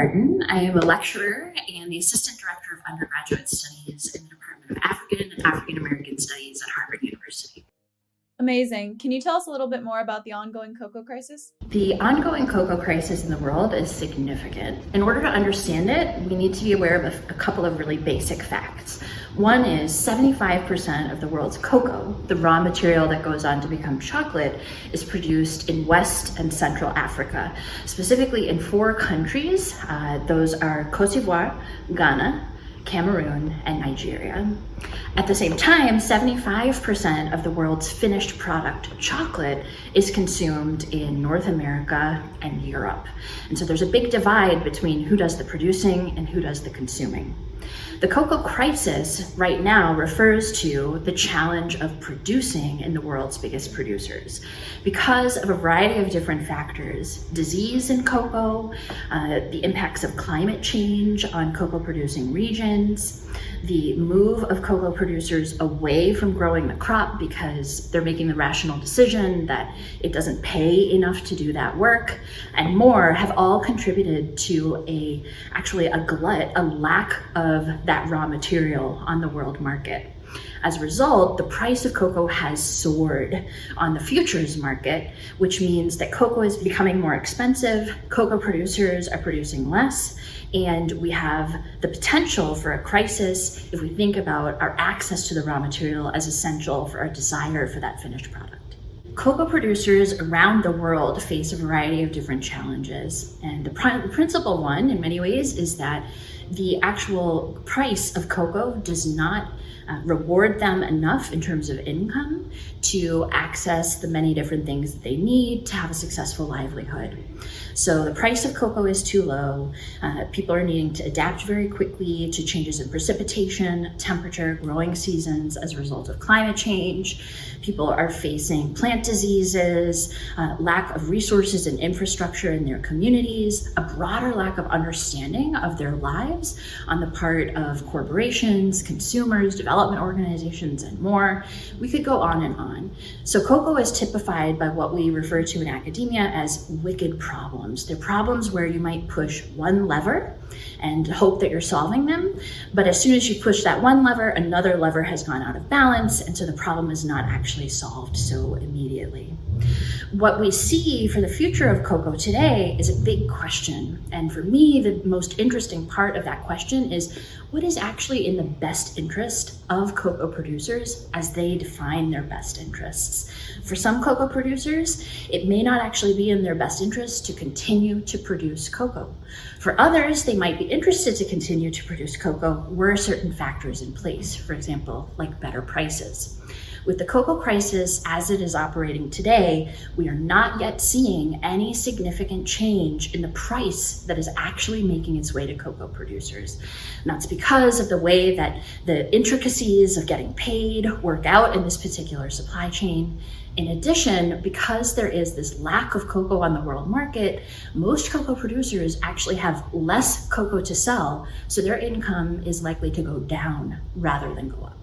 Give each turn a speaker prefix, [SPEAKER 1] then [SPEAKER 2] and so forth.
[SPEAKER 1] Martin. I am a lecturer and the Assistant Director of Undergraduate Studies in the Department of African and African American Studies at Harvard University.
[SPEAKER 2] Amazing. Can you tell us a little bit more about the ongoing cocoa crisis?
[SPEAKER 1] The ongoing cocoa crisis in the world is significant. In order to understand it, we need to be aware of a couple of really basic facts. One is 75% of the world's cocoa, the raw material that goes on to become chocolate, is produced in West and Central Africa, specifically in 4 countries. Those are Cote d'Ivoire, Ghana, Cameroon, and Nigeria. At the same time, 75% of the world's finished product, chocolate, is consumed in North America and Europe. And so there's a big divide between who does the producing and who does the consuming. The cocoa crisis right now refers to the challenge of producing in the world's biggest producers. Because of a variety of different factors, disease in cocoa, the impacts of climate change on cocoa producing regions, the move of cocoa producers away from growing the crop because they're making the rational decision that it doesn't pay enough to do that work, and more, have all contributed to actually a glut, a lack of that raw material on the world market. As a result, the price of cocoa has soared on the futures market, which means that cocoa is becoming more expensive, cocoa producers are producing less, and we have the potential for a crisis if we think about our access to the raw material as essential for our desire for that finished product. Cocoa producers around the world face a variety of different challenges, and the principal one in many ways is that the actual price of cocoa does not reward them enough in terms of income to access the many different things that they need to have a successful livelihood. So the price of cocoa is too low. People are needing to adapt very quickly to changes in precipitation, temperature, growing seasons as a result of climate change. People are facing plant diseases, lack of resources and infrastructure in their communities, a broader lack of understanding of their lives on the part of corporations, consumers, development organizations, and more. We could go on and on. So cocoa is typified by what we refer to in academia as wicked problems. They're problems where you might push one lever and hope that you're solving them, but as soon as you push that one lever, another lever has gone out of balance, and so the problem is not actually solved so immediately. What we see for the future of cocoa today is a big question, and for me, the most interesting part of that question is what is actually in the best interest of cocoa producers as they define their best interests. For some cocoa producers, it may not actually be in their best interest to continue to produce cocoa. For others, they might be interested to continue to produce cocoa were certain factors in place, for example, like better prices. With the cocoa crisis as it is operating today, we are not yet seeing any significant change in the price that is actually making its way to cocoa producers. And that's because of the way that the intricacies of getting paid work out in this particular supply chain. In addition, because there is this lack of cocoa on the world market, most cocoa producers actually have less cocoa to sell, so their income is likely to go down rather than go up.